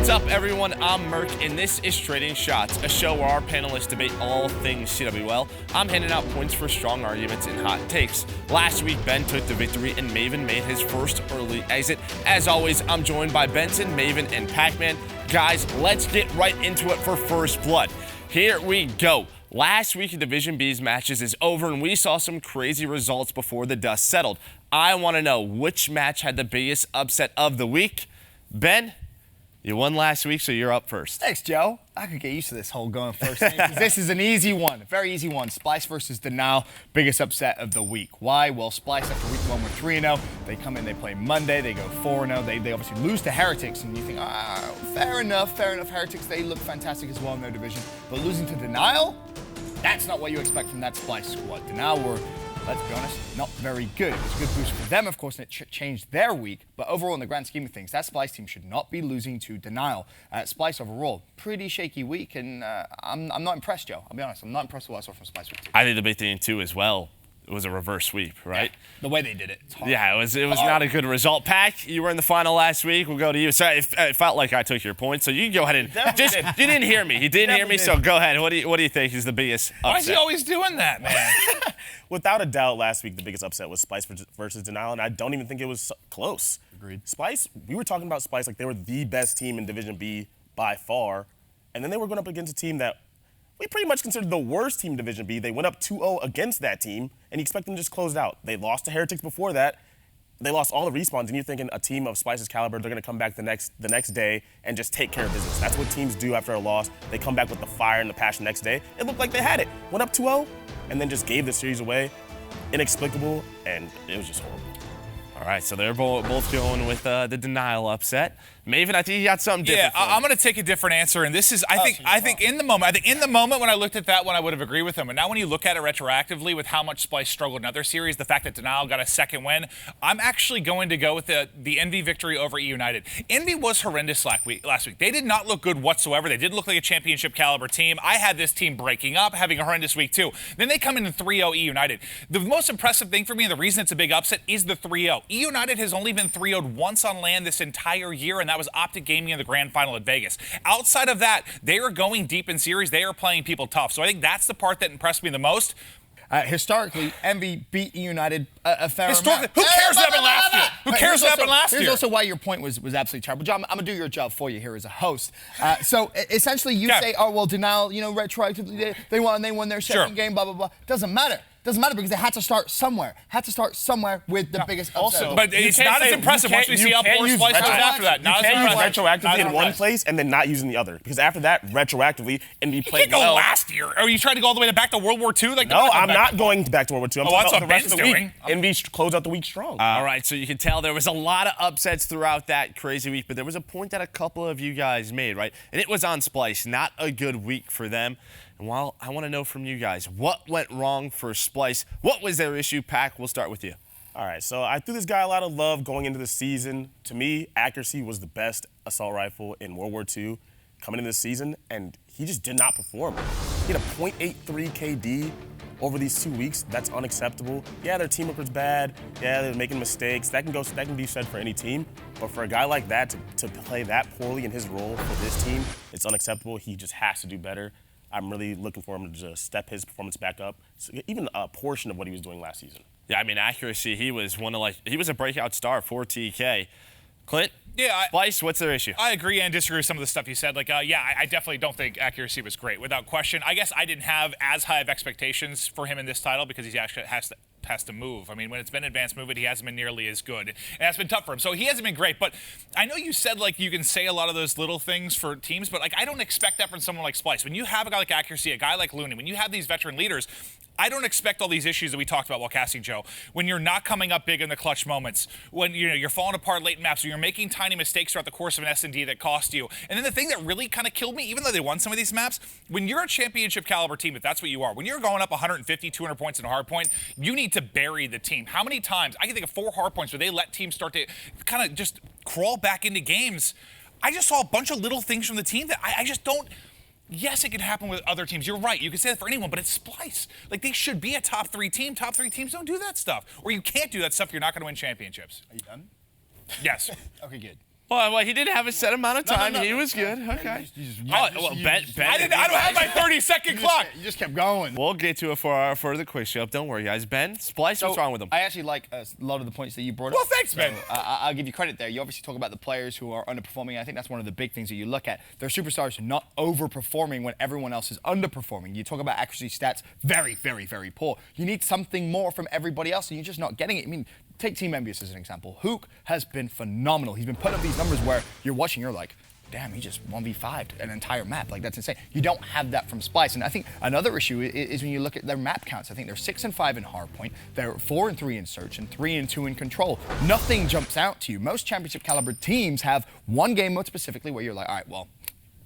What's up, everyone? I'm Merk, and this is Trading Shots, a show where our panelists debate all things CWL. I'm handing out points for strong arguments and hot takes. Last week, Ben took the victory, and Maven made his first early exit. As always, I'm joined by Benson, Maven, and Pac-Man. Guys, let's get right into it for First Blood. Here we go. Last week in Division B's matches is over, and we saw some crazy results before the dust settled. I want to know which match had the biggest upset of the week. Ben, you won last week, so you're up first. Thanks, Joe. I could get used to this whole going first thing, 'cause this is an easy one, very easy one. Splice versus Denial, biggest upset of the week. Why? Well, Splice after week one were 3-0. They come in, they play Monday, they go 4-0. They obviously lose to Heretics, and you think, fair enough. Heretics, they look fantastic as well in their division. But losing to Denial, that's not what you expect from that Splice squad. Denial were, let's be honest, not very good. It was a good boost for them, of course, and it changed their week. But overall, in the grand scheme of things, that Splice team should not be losing to Denial. Splice overall, pretty shaky week, and I'm not impressed, Joe. I'll be honest, I'm not impressed with what I saw from Splice week 2. I think the big thing, too, as well, it was a reverse sweep, right? Yeah, the way they did it. It's hard. Yeah, it was not a good result. Pac, you were in the final last week. We'll go to you. Sorry, it felt like I took your point, so you can go ahead and you didn't hear me. You didn't hear me, so go ahead. What do you think is the biggest upset? Why is he always doing that, man? Without a doubt, last week the biggest upset was Splice versus Denial, and I don't even think it was close. Agreed. Splice, we were talking about Splice like they were the best team in Division B by far, and then they were going up against a team that we pretty much considered the worst team in Division B. They went up 2-0 against that team, and you expect them to just close it out. They lost to Heretics before that. They lost all the respawns, and you're thinking a team of Splice's caliber, they're going to come back the next day and just take care of business. That's what teams do after a loss. They come back with the fire and the passion the next day. It looked like they had it. Went up 2-0, and then just gave the series away. Inexplicable, and it was just horrible. All right, so they're both going with the Denial upset. Maven, I think you got something different. Yeah, I'm going to take a different answer, and this is I think in the moment when I looked at that one, I would have agreed with him. And now when you look at it retroactively with how much Splice struggled in other series, the fact that Denial got a second win, I'm actually going to go with the Envy victory over E United. Envy was horrendous last week. They did not look good whatsoever. They didn't look like a championship caliber team. I had this team breaking up, having a horrendous week too. Then they come in 3-0 E United. The most impressive thing for me, and the reason it's a big upset, is the 3-0. E United has only been 3-0'd once on LAN this entire year, and that was Optic Gaming in the grand final at Vegas. Outside of that, they are going deep in series. They are playing people tough. So I think that's the part that impressed me the most. Historically, Envy beat E United a fair amount. Who cares what happened last year? Who cares what happened last year? Here's also why your point was absolutely terrible. John, I'm going to do your job for you here as a host. So essentially you say, oh, well, Denial, retroactively, they won their second game, blah, blah, blah. Doesn't matter. Doesn't matter because they had to start somewhere. with the biggest upset. But it's not as impressive once we see how poor Splice goes after that. You can't use retroactively in one place and then not using the other. Because after that, retroactively, Envy played well. You can't go last year. Are you trying to go all the way back to World War II? No, I'm not going back to World War II. I'm talking about the rest of the week. doing. Envy closed out the week strong. All right, so you can tell there was a lot of upsets throughout that crazy week, but there was a point that a couple of you guys made, right? And it was on Splice. Not a good week for them. And while I want to know from you guys, what went wrong for Splice? What was their issue? Pac, we'll start with you. All right, so I threw this guy a lot of love going into the season. To me, accuracy was the best assault rifle in World War II coming into the season, and he just did not perform. He had a .83 KD over these 2 weeks. That's unacceptable. Yeah, their teamwork was bad. Yeah, they're making mistakes. That can be said for any team. But for a guy like that to play that poorly in his role for this team, it's unacceptable. He just has to do better. I'm really looking for him to just step his performance back up, so even a portion of what he was doing last season. Yeah, I mean, accuracy, he was a breakout star for TK. Clint? Yeah, Splice, what's their issue? I agree and disagree with some of the stuff you said. I definitely don't think accuracy was great, without question. I guess I didn't have as high of expectations for him in this title because he actually has to move. I mean, when it's been advanced movement, he hasn't been nearly as good. And that's been tough for him. So he hasn't been great. But I know you said, you can say a lot of those little things for teams, but, I don't expect that from someone like Splice. When you have a guy like accuracy, a guy like Looney, when you have these veteran leaders, I don't expect all these issues that we talked about while casting Joe. When you're not coming up big in the clutch moments, when you're falling apart late in maps, when you're making tiny mistakes throughout the course of an S&D that cost you. And then the thing that really kind of killed me, even though they won some of these maps, when you're a championship caliber team, if that's what you are, when you're going up 150, 200 points in a hard point, you need to bury the team. How many times? I can think of 4 hard points where they let teams start to kind of just crawl back into games. I just saw a bunch of little things from the team that I just don't. Yes, it can happen with other teams. You're right. You can say that for anyone, but it's Splice. They should be a top 3 team. Top 3 teams don't do that stuff. Or you can't do that stuff if you're not going to win championships. Are you done? Yes. Okay, good. Well, he didn't have a set amount of time. He was good. Okay. Ben. I don't have my 30-second clock. You just kept going. We'll get to it for the quick show. Don't worry, guys. Ben, Splice, what's wrong with him? I actually like a lot of the points that you brought up. Well, thanks, Ben. I'll give you credit there. You obviously talk about the players who are underperforming. I think that's one of the big things that you look at. Their superstars not overperforming when everyone else is underperforming. You talk about accuracy stats, very, very, very poor. You need something more from everybody else, and you're just not getting it. I mean, take Team Envious as an example. Hook has been phenomenal. He's been putting up these numbers where you're watching, you're like, damn, he just 1v5'd an entire map. Like, that's insane. You don't have that from Splice. And I think another issue is when you look at their map counts. I think they're 6 and 5 in Hardpoint. They're 4 and 3 in Search and 3 and 2 in Control. Nothing jumps out to you. Most championship caliber teams have one game mode specifically where you're like, all right, well,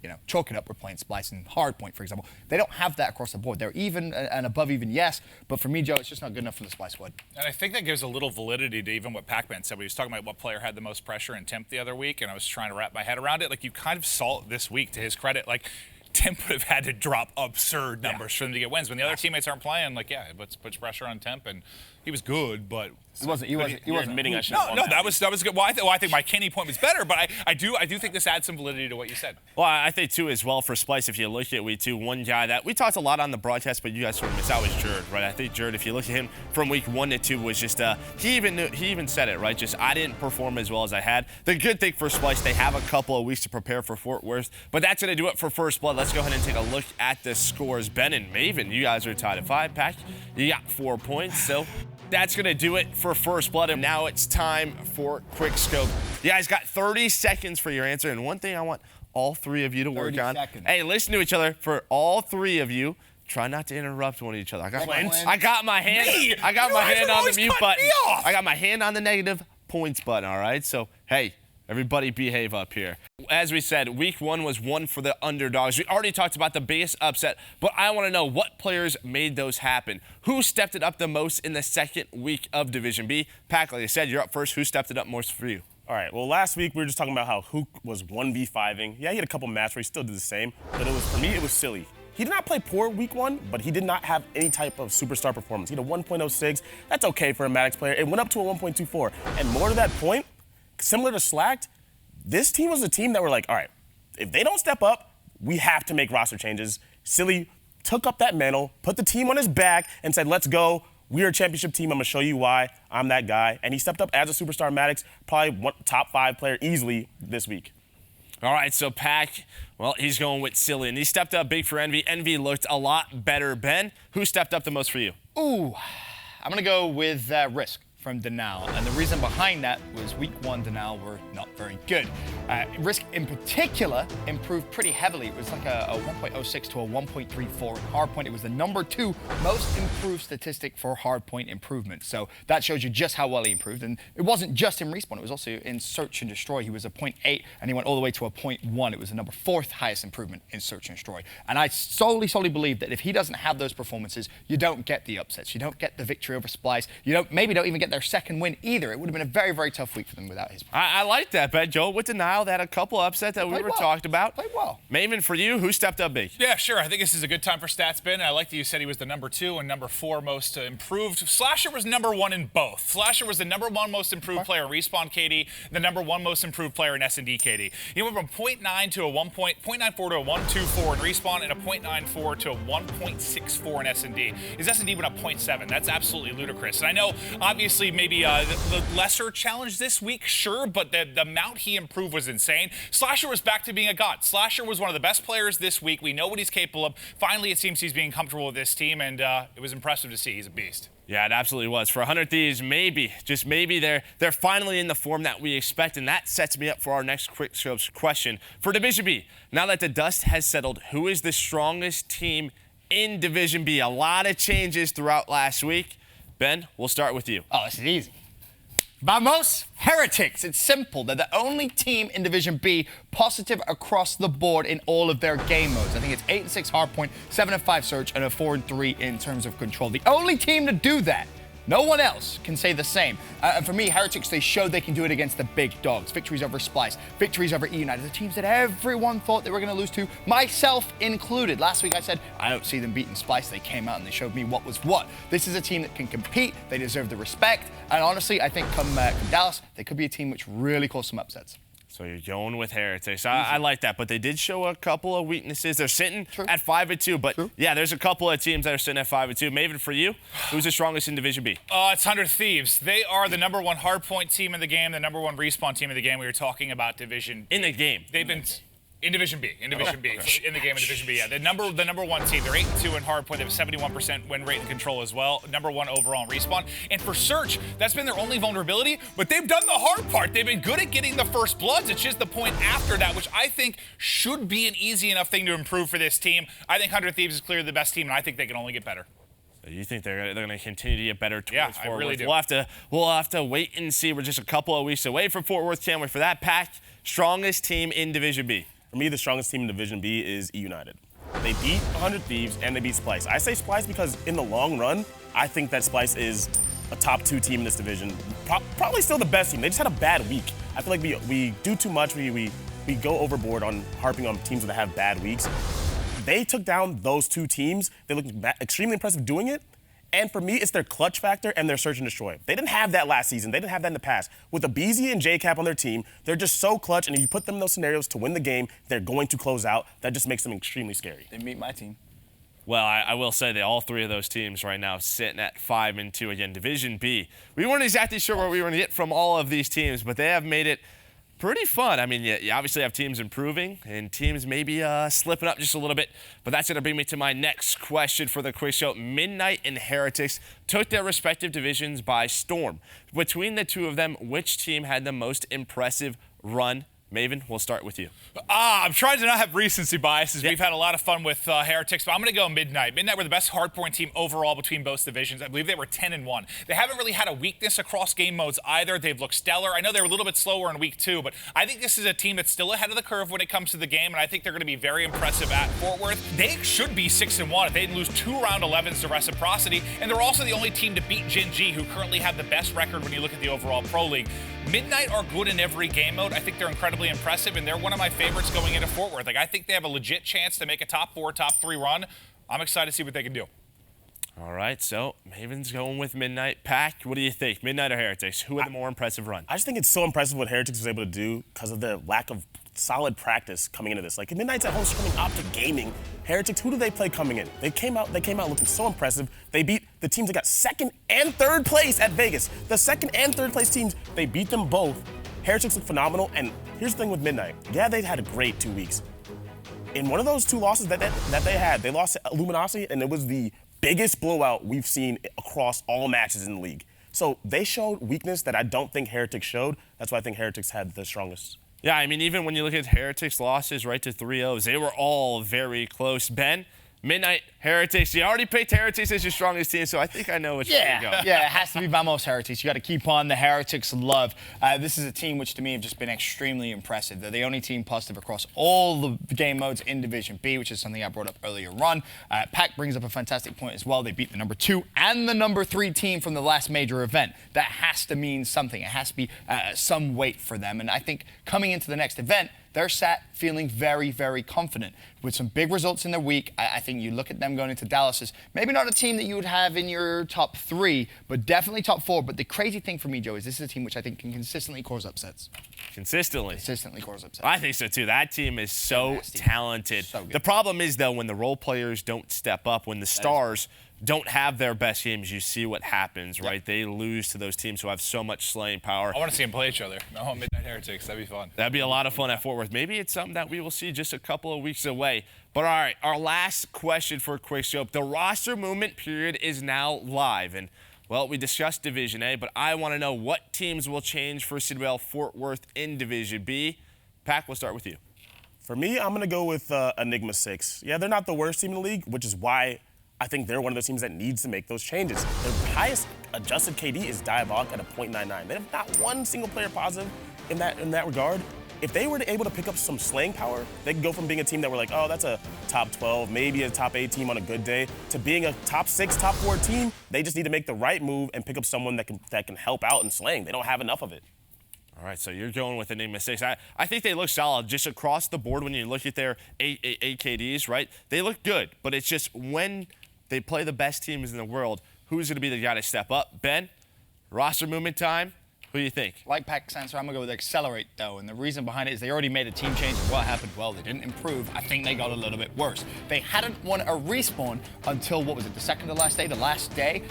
you know, chalk it up, we're playing Splice and Hardpoint, for example. They don't have that across the board. They're even and above even, yes, but for me, Joe, it's just not good enough for the Splice squad. And I think that gives a little validity to even what Pac-Man said. He was talking about what player had the most pressure in Temp the other week, and I was trying to wrap my head around it. Like, you kind of saw it this week, to his credit. Like, Temp would have had to drop absurd numbers for them to get wins. When the other teammates aren't playing, like, yeah, it puts pressure on Temp, and he was good, but He wasn't admitting I should. No, that was good. Well, I think my Kenny point was better, but I do think this adds some validity to what you said. Well, I think, too, as well, for Splice, if you look at week 2, one guy that we talked a lot on the broadcast, but you guys sort of missed out was Jerd, right? I think Jerd, if you look at him from week 1 to 2, was just, he even said it, right? Just, I didn't perform as well as I had. The good thing for Splice, they have a couple of weeks to prepare for Fort Worth, but that's going to do it for First Blood. Let's go ahead and take a look at the scores. Ben and Maven, you guys are tied at 5. Pac, you got 4 points, so that's going to do it for First Blood, and now it's time for Quick Scope. You guys got 30 seconds for your answer, and one thing I want all 3 of you to work on. Hey, listen to each other. For all 3 of you, try not to interrupt one of each other. I got my hand on the mute button. I got my hand on the negative points button, all right? So, hey, everybody behave up here. As we said, week 1 was one for the underdogs. We already talked about the biggest upset, but I want to know what players made those happen. Who stepped it up the most in the second week of Division B? Pac, like I said, you're up first. Who stepped it up most for you? All right, well, last week we were just talking about how Hook was 1v5ing. Yeah, he had a couple matches where he still did the same, but for me, it was silly. He did not play poor week 1, but he did not have any type of superstar performance. He had a 1.06. That's okay for a Maddox player. It went up to a 1.24. And more to that point, similar to Slacked, this team was a team that were like, all right, if they don't step up, we have to make roster changes. Silly took up that mantle, put the team on his back, and said, let's go. We're a championship team. I'm going to show you why I'm that guy. And he stepped up as a superstar Maddox, probably top 5 player easily this week. All right, so Pac, well, he's going with Silly, and he stepped up big for Envy. Envy looked a lot better. Ben, who stepped up the most for you? Ooh, I'm going to go with Risk from Denal. And the reason behind that was week 1, Denal were not very good. Risk in particular improved pretty heavily. It was like a 1.06 to a 1.34 in Hardpoint. It was the number 2 most improved statistic for Hardpoint improvement. So that shows you just how well he improved. And it wasn't just in Respawn, it was also in Search and Destroy. He was a 0.8 and he went all the way to a 0.1. It was the number 4th highest improvement in Search and Destroy. And I solely believe that if he doesn't have those performances, you don't get the upsets. You don't get the victory over Splice. You maybe don't even get their second win either. It would have been a very, very tough week for them without his. I like that, Ben. Joe, with Denial, they had a couple upsets that we were talking about. Played well. Maven, for you, who stepped up big? Yeah, sure. I think this is a good time for stats, Ben. I like that you said he was the number 2 and number 4 most improved. Slasher was number 1 in both. Slasher was the number 1 most improved player in Respawn KD, the number 1 most improved player in S&D KD. He went from 0.9 to a 0.94 to a 1.24 in Respawn and a 0.94 to a 1.64 in S&D. His S&D went up 0.7. That's absolutely ludicrous. And I know, obviously, maybe the lesser challenge this week, sure, but the amount he improved was insane. Slasher was back to being a god. Slasher was one of the best players this week. We know what he's capable of. Finally, it seems he's being comfortable with this team, and it was impressive to see. He's a beast. Yeah, it absolutely was. For 100 Thieves, maybe, just maybe, they're finally in the form that we expect, and that sets me up for our next Quick Scopes question. For Division B, now that the dust has settled, who is the strongest team in Division B? A lot of changes throughout last week. Ben, we'll start with you. Oh, this is easy. Vamos, Heretics. It's simple. They're the only team in Division B positive across the board in all of their game modes. I think it's 8 and 6 Hardpoint, 7 and 5 Search, and a 4 and 3 in terms of Control. The only team to do that. No one else can say the same. And for me, Heretics, they showed they can do it against the big dogs. Victories over Splice, victories over E-United, the teams that everyone thought they were going to lose to, myself included. Last week I said, I don't see them beating Splice. They came out and they showed me what was what. This is a team that can compete. They deserve the respect. And honestly, I think come Dallas, they could be a team which really cause some upsets. So you're going with Heretics. I like that, but they did show a couple of weaknesses. They're sitting at 5-2, but yeah, there's a couple of teams that are sitting at 5-2. Maven, for you, who's the strongest in Division B? It's 100 Thieves. They are the #1 hardpoint team in the game, the #1 respawn team in the game. We were talking about Division B. In the game. They've been in Division B. In Division B. In the game in Division B. Yeah, the number 1 team. They're 8-2 in hardpoint. They have a 71% win rate and control as well. #1 overall in respawn. And for Search, that's been their only vulnerability. But they've done the hard part. They've been good at getting the first bloods. It's just the point after that, which I think should be an easy enough thing to improve for this team. I think 100 Thieves is clearly the best team, and I think they can only get better. So you think they're going to continue to get better towards Yeah, Fort I really Worth? do. We'll have to wait and see. We're just a couple of weeks away from Fort Worth. Can't wait for that. Pack, strongest team in Division B. For me, the strongest team in Division B is E United. They beat 100 Thieves and they beat Splice. I say Splice because in the long run, I think that Splice is a top 2 team in this division. Probably still the best team. They just had a bad week. I feel like we do too much. We go overboard on harping on teams that have bad weeks. They took down those 2 teams. They looked extremely impressive doing it. And for me, it's their clutch factor and their search and destroy. They didn't have that last season. They didn't have that in the past. With Abizi and JCap on their team, they're just so clutch, and if you put them in those scenarios to win the game, they're going to close out. That just makes them extremely scary. They meet my team. Well, I will say that all 3 of those teams right now sitting at 5-2. Again, Division B. We weren't exactly sure where we were going to get from all of these teams, but they have made it pretty fun. I mean, you obviously have teams improving and teams maybe slipping up just a little bit, but that's going to bring me to my next question for the quiz show. Midnight and Heretics took their respective divisions by storm. Between the 2 of them, which team had the most impressive run? Maven, we'll start with you. I'm trying to not have recency biases. We've had a lot of fun with Heretics, but I'm going to go Midnight. Midnight were the best hardpoint team overall between both divisions. I believe they were 10-1. They haven't really had a weakness across game modes either. They've looked stellar. I know they were a little bit slower in week 2, but I think this is a team that's still ahead of the curve when it comes to the game, and I think they're going to be very impressive at Fort Worth. They should be 6-1 if they didn't lose 2 round 11s to Reciprocity, and they're also the only team to beat Gen G, who currently have the best record when you look at the overall Pro League. Midnight are good in every game mode. I think they're incredibly impressive, and they're one of my favorites going into Fort Worth. Like, I think they have a legit chance to make a top 4, top 3 run. I'm excited to see what they can do. All right, so Maven's going with Midnight. Pack, what do you think? Midnight or Heretics? Who had the more impressive run? I just think it's so impressive what Heretics was able to do because of their lack of solid practice coming into this. Like, Midnight's at home screaming Optic Gaming. Heretics, who do they play coming in? They came out looking so impressive. They beat the teams that got 2nd and 3rd place at Vegas. The 2nd and 3rd place teams, they beat them both. Heretics look phenomenal, and here's the thing with Midnight. Yeah, they had a great 2 weeks. In one of those 2 losses that they had, they lost to Luminosity, and it was the biggest blowout we've seen across all matches in the league. So they showed weakness that I don't think Heretics showed. That's why I think Heretics had the strongest. Yeah, I mean, even when you look at Heretics' losses right to 3-0s, they were all very close. Ben, Midnight, Heretics. You already picked Heretics as your strongest team, so I think I know which way to go. Yeah, it has to be Vamos Heretics. You got to keep on the Heretics love. This is a team which, to me, have just been extremely impressive. They're the only team positive across all the game modes in Division B, which is something I brought up earlier on. Pac brings up a fantastic point as well. They beat the number 2 and the number 3 team from the last major event. That has to mean something. It has to be some weight for them. And I think coming into the next event, they're sat feeling very, very confident with some big results in their week. I think you look at them going into Dallas as maybe not a team that you would have in your top 3, but definitely top 4. But the crazy thing for me, Joe, is this is a team which I think can consistently cause upsets. Consistently cause upsets. I think so, too. That team is so talented. So good. The problem is, though, when the role players don't step up, when the stars don't have their best games, you see what happens, right? They lose to those teams who have so much slaying power. I want to see them play each other. No, Midnight Heretics. That'd be fun. That'd be a lot of fun at Fort Worth. Maybe it's something that we will see just a couple of weeks away. But all right, our last question for Quick Show. The roster movement period is now live. And, well, we discussed Division A, but I want to know what teams will change for CWL Fort Worth in Division B. Pac, we'll start with you. For me, I'm going to go with Enigma 6. Yeah, they're not the worst team in the league, which is why I think they're one of those teams that needs to make those changes. Their highest adjusted KD is Diabolic at a .99. They have not one single player positive in that regard. If they were able to pick up some slaying power, they could go from being a team that we're like, oh, that's a top 12, maybe a top 8 team on a good day, to being a top 6, top 4 team. They just need to make the right move and pick up someone that can help out in slaying. They don't have enough of it. All right, so you're going with Enigma 6. I think they look solid just across the board when you look at their 8 KDs, right? They look good, but it's just when they play the best teams in the world, who's going to be the guy to step up? Ben, roster movement time. Who do you think? Like Pack Sensor, I'm going to go with Accelerate, though. And the reason behind it is they already made a team change. And what happened? Well, they didn't improve. I think they got a little bit worse. They hadn't won a respawn until, what was it, the second to last day, the last day?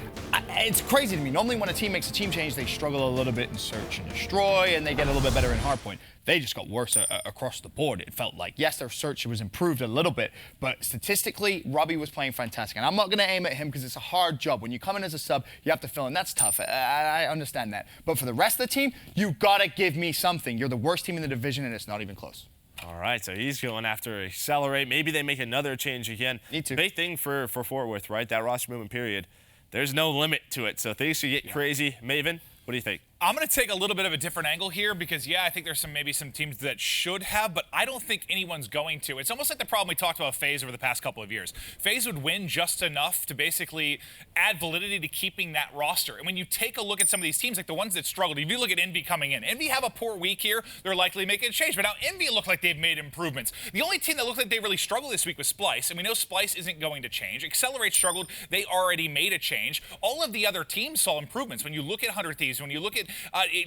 It's crazy to me. Normally when a team makes a team change, they struggle a little bit in Search and Destroy, and they get a little bit better in Hardpoint. They just got worse across the board, it felt like. Yes, their Search was improved a little bit, but statistically, Robbie was playing fantastic. And I'm not going to aim at him because it's a hard job. When you come in as a sub, you have to fill in. That's tough. I understand that. But for the rest of the team, you got to give me something. You're the worst team in the division, and it's not even close. All right, so he's going after Accelerate. Maybe they make another change again. Need to. Big thing for Fort Worth, right? That roster movement period. There's no limit to it, so things could get crazy. Maven, what do you think? I'm going to take a little bit of a different angle here because, yeah, I think there's maybe some teams that should have, but I don't think anyone's going to. It's almost like the problem we talked about FaZe over the past couple of years. FaZe would win just enough to basically add validity to keeping that roster. And when you take a look at some of these teams, like the ones that struggled, if you look at Envy coming in, Envy have a poor week here, they're likely making a change. But now Envy look like they've made improvements. The only team that looked like they really struggled this week was Splice, and we know Splice isn't going to change. Accelerate struggled, they already made a change. All of the other teams saw improvements. When you look at 100 Thieves, when you look at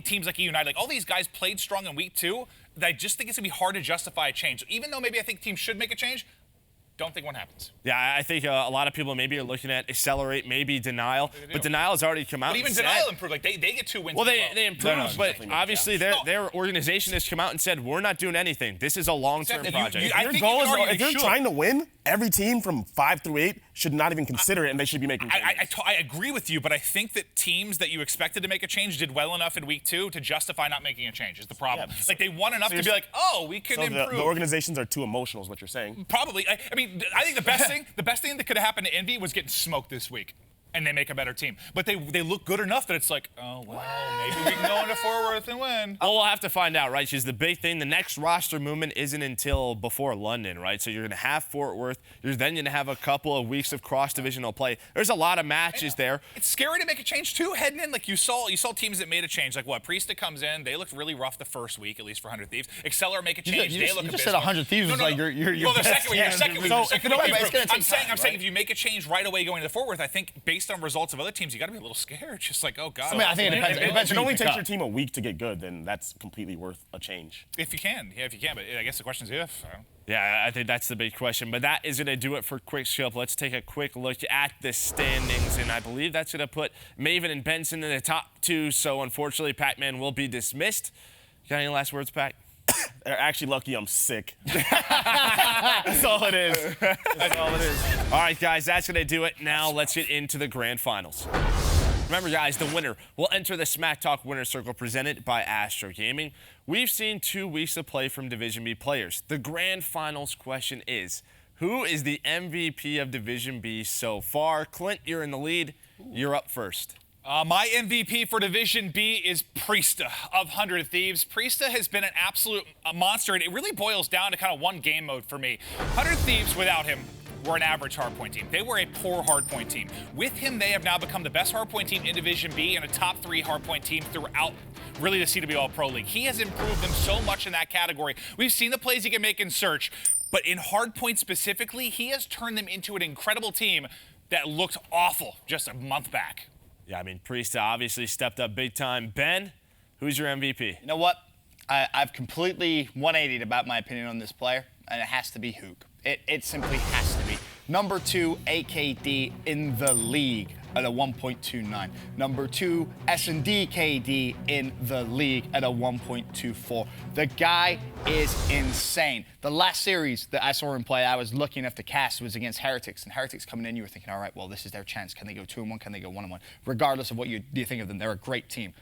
teams like United, like all these guys played strong in week 2. I just think it's gonna be hard to justify a change. So even though maybe I think teams should make a change, don't think one happens. Yeah, I think a lot of people maybe are looking at Accelerate, maybe Denial, but Denial has already come out. But even and said, Denial improved. Like they get 2 wins. Well, they improved, but definitely obviously their organization has come out and said we're not doing anything. This is a long-term project. I Your think goal you is, can argue if they you're should. trying to win, every team from 5 through 8 should not even consider it, and they should be making changes. I agree with you, but I think that teams that you expected to make a change did well enough in week 2 to justify not making a change is the problem. Yeah, like they won enough to be like, oh, we can So improve. the organizations are too emotional is what you're saying. Probably. I mean, I think the best thing that could have happened to Envy was getting smoked this week. And they make a better team. But they look good enough that it's like, oh, well, maybe we can go into Fort Worth and win. Well, we'll have to find out, right? Because the big thing, the next roster movement isn't until before London, right? So you're going to have Fort Worth. You're then going to have a couple of weeks of cross-divisional play. There's a lot of matches there. It's scary to make a change, too, heading in. Like, you saw teams that made a change. Like, what, Priesta comes in. They looked really rough the first week, at least for 100 Thieves. Accelerate make a change. You just said 100 Thieves was like your well, the best second week. Your second week. So, Second no, week but it's gonna take I'm time, saying right? if you make a change right away going to Fort Worth, I think based on results of other teams, you got to be a little scared. Just like, oh, God. I mean, I think it depends. It depends If it who you only pick takes up. your team a week to get good, then that's completely worth a change. If you can. Yeah, if you can. But I guess the question is if. Yeah, I think that's the big question. But that is going to do it for Quick Scope. Let's take a quick look at the standings. And I believe that's going to put Maven and Benson in the top 2. So, unfortunately, Pac-Man will be dismissed. Got any last words, Pac? They're actually lucky I'm sick. That's all it is. That's all it is. All right, guys, that's going to do it. Now let's get into the grand finals. Remember, guys, the winner will enter the Smack Talk Winner Circle presented by Astro Gaming. We've seen 2 weeks of play from Division B players. The grand finals question is, who is the MVP of Division B so far? Clint, you're in the lead. You're up first. My MVP for Division B is Priesta of 100 Thieves. Priesta has been an absolute monster, and it really boils down to kind of one game mode for me. 100 Thieves without him were an average hardpoint team. They were a poor hardpoint team. With him, they have now become the best hardpoint team in Division B and a top 3 hardpoint team throughout really the CWL Pro League. He has improved them so much in that category. We've seen the plays he can make in Search, but in hardpoint specifically, he has turned them into an incredible team that looked awful just a month back. Yeah, I mean, Priesta obviously stepped up big time. Ben, who's your MVP? You know what? I've completely 180'd about my opinion on this player, and it has to be Hook. It simply has to be. Number 2, AKD in the league at a 1.29. Number 2, S&D KD in the league at a 1.24. The guy is insane. The last series that I saw him play, I was lucky enough to cast, was against Heretics. And Heretics coming in, you were thinking, all right, well, this is their chance. Can they go 2-1? Can they go 1-1? Regardless of what you think of them, they're a great team.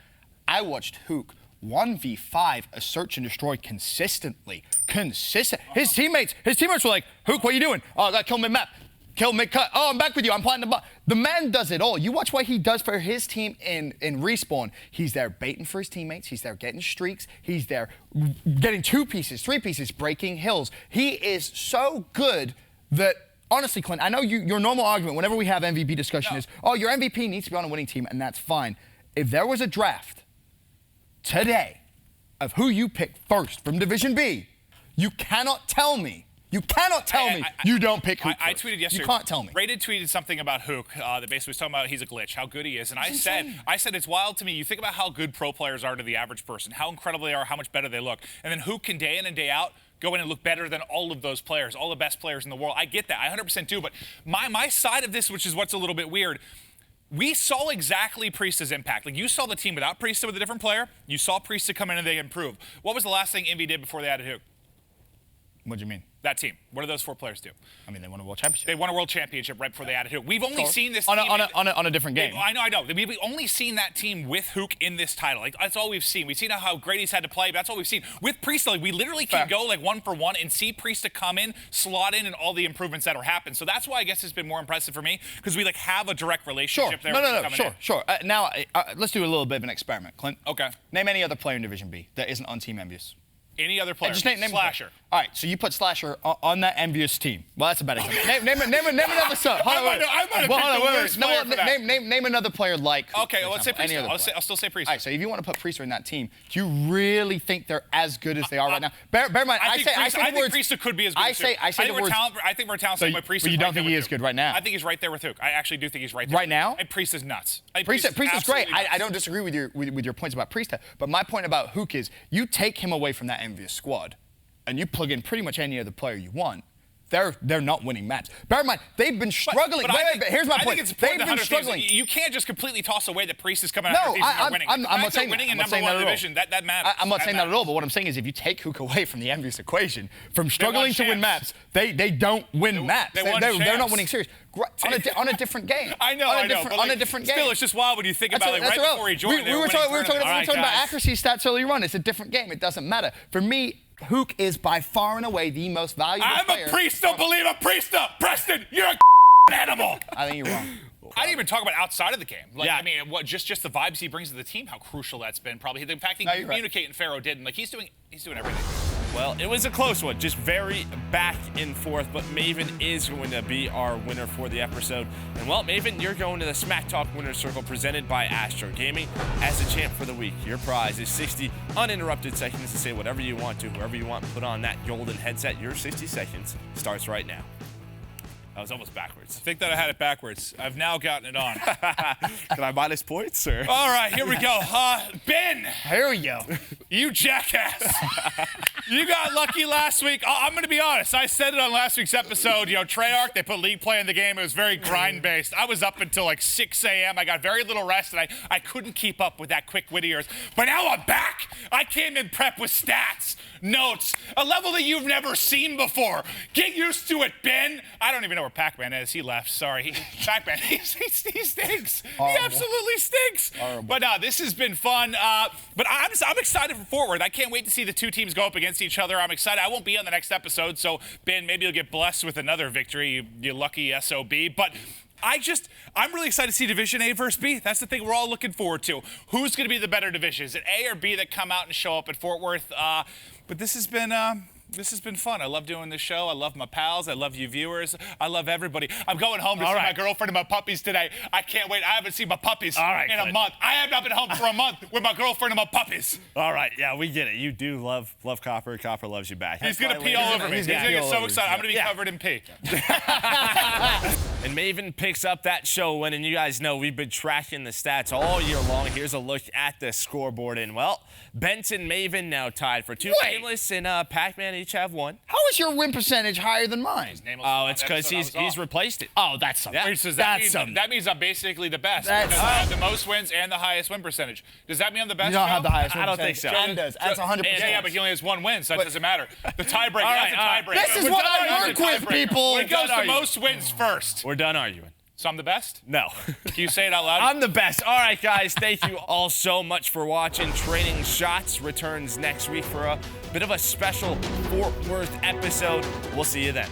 I watched Hook 1v5 a Search and Destroy consistently. His teammates were like, Hook, what are you doing? Oh, I got kill mid-map. Kill mid-cut. Oh, I'm back with you. I'm planting the bot. The man does it all. You watch what he does for his team in Respawn. He's there baiting for his teammates. He's there getting streaks. He's there getting 2 pieces, 3 pieces, breaking hills. He is so good that, honestly, Clint, I know your normal argument whenever we have MVP discussion is, oh, your MVP needs to be on a winning team, and that's fine. If there was a draft today of who you pick first from Division B, you cannot tell me You cannot tell me you don't pick Hook I first. tweeted yesterday. You can't tell me. Rated tweeted something about Hook that basically was talking about he's a glitch, how good he is. And I said it's wild to me. You think about how good pro players are to the average person, how incredible they are, how much better they look. And then Hook can day in and day out go in and look better than all of those players, all the best players in the world. I get that. I 100% do. But my side of this, which is what's a little bit weird, we saw exactly Priesta's impact. Like, you saw the team without Priesta with a different player. You saw Priesta come in and they improved. What was the last thing Envy did before they added Hook? What do you mean? That team. What do those 4 players do? I mean, they won a world championship. They won a world championship right before they added Hook. We've only seen this on team a different game. I know. We've only seen that team with Hook in this title. Like, that's all we've seen. We've seen how great he's had to play, but that's all we've seen. With Priesta, like, we literally can go like 1 for 1 and see Priesta come in, slot in, and all the improvements that are happening. So that's why I guess it's been more impressive for me, because we like have a direct relationship there. No. Sure. Now, let's do a little bit of an experiment, Clint. Okay. Name any other player in Division B that isn't on Team Envious. Any other player? Just name Slasher. All right, so you put Slasher on that Envious team. Well, that's a better example. Name another sub. I might have picked the worst player for that. Name another player like. Okay, well, let's say Priesta. I'll still say Priesta. All right, so if you want to put Priesta in that team, do you really think they're as good as they are right now? Bear in mind, I think Priesta could be as good. I think we're talented with Priesta. But you don't think he is good right now? I think he's right there with Hook. I actually do think he's right there. Right now? And Priesta's nuts. Priesta's great. I don't disagree with your points about Priesta, but my point about Hook is you take him away from that Envious squad, and you plug in pretty much any other player you want, they're not winning maps. Bear in mind, they've been struggling. But here's my point. They've been struggling. You can't just completely toss away that Priest is coming out. No, I'm not saying that. Winning in number 1 division, that matters. I'm not saying that at all. But what I'm saying is, if you take Hook away from the Envious equation, from struggling to win maps, they don't win maps. They're not winning series on a different game. I know. On a different game. Still, it's just wild when you think about it. Right before he joined, we were talking about accuracy stats earlier on. It's a different game. It doesn't matter. For me, Hook is by far and away the most valuable player. I'm a Priesta believer. Priesta. Preston, you're a animal. I think you're wrong. I didn't even talk about outside of the game. I mean, just the vibes he brings to the team, how crucial that's been. Probably the fact he can communicate and Pharaoh didn't. Like, he's doing everything. Well, it was a close one, just very back and forth, but Maven is going to be our winner for the episode. And well, Maven, you're going to the Smack Talk Winner's Circle presented by Astro Gaming. As the champ for the week, your prize is 60 uninterrupted seconds to say whatever you want to, whoever you want, put on that golden headset. Your 60 seconds starts right now. That was almost backwards. I think that I had it backwards. I've now gotten it on. Can I minus points, or? All right, here we go. Ben. Here we go. You jackass. You got lucky last week. I'm going to be honest. I said it on last week's episode. Treyarch, they put league play in the game. It was very grind-based. I was up until like 6 a.m. I got very little rest, and I couldn't keep up with that quick wit of yours. But now I'm back. I came in prep with stats, notes, a level that you've never seen before. Get used to it, Ben. I don't even know where Pac-Man is. He left. Sorry. Pac-Man, he stinks. Horrible. He absolutely stinks. Horrible. But this has been fun. But I'm excited for Fort Worth. I can't wait to see the two teams go up against each other. I'm excited. I won't be on the next episode, so Ben, maybe you'll get blessed with another victory, you lucky SOB. But I'm really excited to see Division A versus B. That's the thing we're all looking forward to. Who's going to be the better division? Is it A or B that come out and show up at Fort Worth? But this has been fun. I love doing this show. I love my pals. I love you viewers. I love everybody. I'm going home to see my girlfriend and my puppies today. I can't wait. I haven't seen my puppies in a month. I have not been home for a month with my girlfriend and my puppies. All right. Yeah, we get it. You do love Copper. Copper loves you back. He's going to pee all over me. He's going to get so excited. I'm going to be covered in pee. And Maven picks up that show win, and you guys know we've been tracking the stats all year long. Here's a look at the scoreboard, and well, Benson Maven now tied for 2. Nameless and Pac-Man each have 1. How is your win percentage higher than mine? Oh, it's because he's replaced it. Oh, that's something. Yeah. That means I'm basically the best. Because I have the most wins and the highest win percentage. Does that mean I'm the best? You don't have the highest win percentage. I don't think so. That's 100%. Yeah, but he only has 1 win, so that doesn't matter. The tiebreaker. That's a tiebreaker. This is what I work with, people. It goes to most wins first. We're done arguing. So I'm the best? No. Can you say it out loud? I'm the best. All right, guys. Thank you all so much for watching. Training Shots returns next week for a bit of a special Fort Worth episode. We'll see you then.